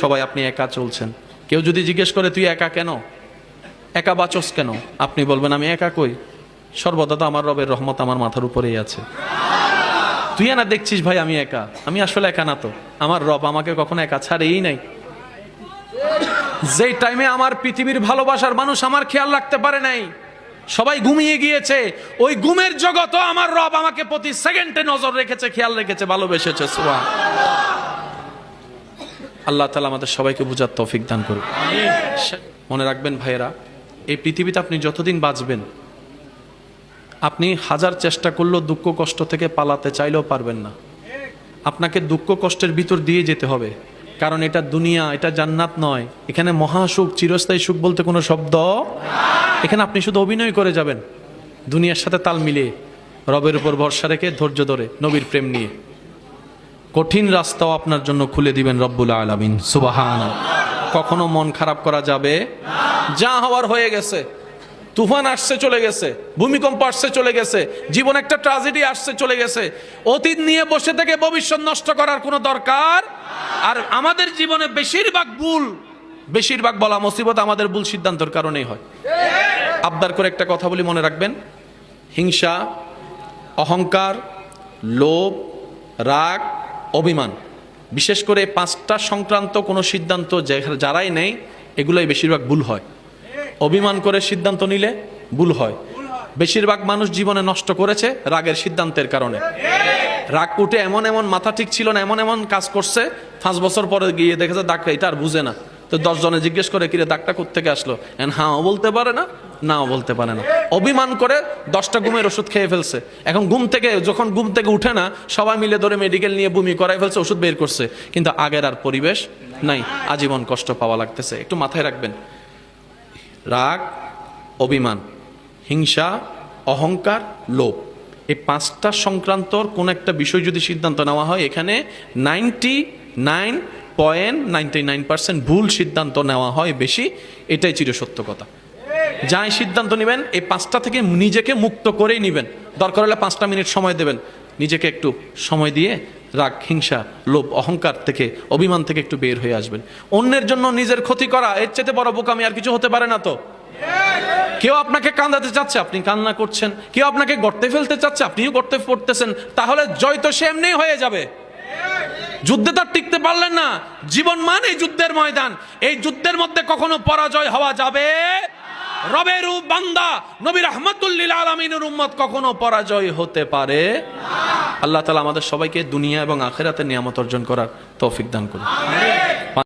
সবাই আপনি একা চলছেন। কেউ যদি জিজ্ঞেস করে তুই একা কেন, একা বাঁচস কেন, আপনি বলবেন আমি একা কই, সর্বদা তো আমার রবের রহমত আমার মাথার উপরেই আছে। তুই না দেখছিস ভাই আমি একা, আমি আসলে একা না তো, আমার রব আমাকে কখনো একা ছাড়েই নাই। যেই টাইমে আমার পৃথিবীর ভালোবাসার মানুষ আমার খেয়াল রাখতে পারে নাই, সবাই ঘুমিয়ে গিয়েছে, ওই ঘুমের জগতও আমার রব আমাকে প্রতি সেকেন্ডে নজর রেখেছে, খেয়াল রেখেছে, ভালোবেসেছে। সুবহানাল্লাহ। আল্লাহ তাআলা আমাদের সবাইকে বুঝার তৌফিক দান করুন। মনে রাখবেন ভাইয়েরা, এই পৃথিবীতে আপনি যতদিন বাঁচবেন, আপনি হাজার চেষ্টা করলেও দুঃখ কষ্ট থেকে পালাতে চাইলেও পারবেন না। আপনাকে দুঃখ কষ্টের ভিতর দিয়ে যেতে হবে, কারণ এটা দুনিয়া, এটা জান্নাত নয়। এখানে মহাসুখ, চিরস্থায়ী সুখ বলতে কোনো শব্দ, এখানে আপনি শুধু অভিনয় করে যাবেন দুনিয়ার সাথে তাল মিলিয়ে, রবের উপর ভরসা রেখে, ধৈর্য ধরে, নবীর প্রেম নিয়ে। কঠিন রাস্তাও আপনার জন্য খুলে দিবেন রব্বুল আলামিন। সুবহানাল্লাহ। কখনো মন খারাপ করা যাবে না। যা হওয়ার হয়ে গেছে, তুফান আসছে চলে গেছে, ভূমিকম্প আসছে চলে গেছে, জীবন একটা ট্র্যাজেডি আসছে চলে গেছে। অতীত নিয়ে বসে থেকে ভবিষ্যৎ নষ্ট করার কোনো দরকার। আর আমাদের জীবনে বেশিরভাগ বলা মুসিবত আমাদের ভুল সিদ্ধান্তের কারণেই হয়। আবদার করে একটা কথা বলি, মনে রাখবেন, হিংসা, অহংকার, লোভ, রাগ, অভিমান, বিশেষ করে পাঁচটা সংক্রান্ত কোনো সিদ্ধান্ত যারাই নেই, এগুলোই বেশিরভাগ ভুল হয়। অভিমান করে সিদ্ধান্ত নিলে ভুল হয়। বেশিরভাগ মানুষ জীবনে নষ্ট করেছে রাগের সিদ্ধান্তের কারণে। রাগ উঠে এমন এমন মাথা ঠিক ছিল না, এমন এমন কাজ করছে, 5 বছর পরে গিয়ে দেখেছে দাগটা এটা আর বুঝে না। তো 10 জনে জিজ্ঞেস করে কিরে দাগটা কোত্থেকে আসলো, হাঁও বলতে পারে না, নাও বলতে পারে না। অভিমান করে 10টা ঘুমের ওষুধ খেয়ে ফেলছে, এখন যখন ঘুম থেকে উঠে না, সবাই মিলে ধরে মেডিকেল নিয়ে বমি করাই ফেলছে, ওষুধ বের করছে, কিন্তু আগের আর পরিবেশ নাই, আজীবন কষ্ট পাওয়া লাগতেছে। একটু মাথায় রাখবেন, রাগ, অভিমান, হিংসা, অহংকার, লোভ, এই 5টা সংক্রান্তর কোন একটা বিষয় যদি সিদ্ধান্ত নেওয়া হয়, এখানে 99.99% ভুল সিদ্ধান্ত নেওয়া হয় বেশি। এটাই চিরসত্য কথা। যাই সিদ্ধান্ত নেবেন, এই 5টা থেকে নিজেকে মুক্ত করেই নেবেন। দরকার হলে 5টা মিনিট সময় দেবেন, নিজেকে একটু সময় দিয়ে রাগ, হিংসা, লোভ, অহংকার থেকে, অভিমান থেকে একটু বের হয়ে আসবেন। অন্যের জন্য নিজের ক্ষতি করা, এর চেয়ে বড় বোকামি আর কিছু হতে পারে না। তো কেউ আপনাকে কাঁদাতে চাচ্ছে, আপনি কান্না করছেন, কেউ আপনাকে গর্তে ফেলতে চাচ্ছে, আপনিও গর্তে পড়তেছেন, তাহলে জয় তো সে এমনি হয়ে যাবে। যুদ্ধে তো টিকতে পারলেন না। জীবন মানে যুদ্ধের ময়দান, এই যুদ্ধের মধ্যে কখনো পরাজয় হওয়া যাবে। রবের বান্দা নবী রাহমাতুল লিল আলামিনের উম্মত কখনো পরাজয় হতে পারে না। আল্লাহ তাআলা আমাদের সবাইকে দুনিয়া এবং আখিরাতে নিয়ামত অর্জন করার তৌফিক দান করুন।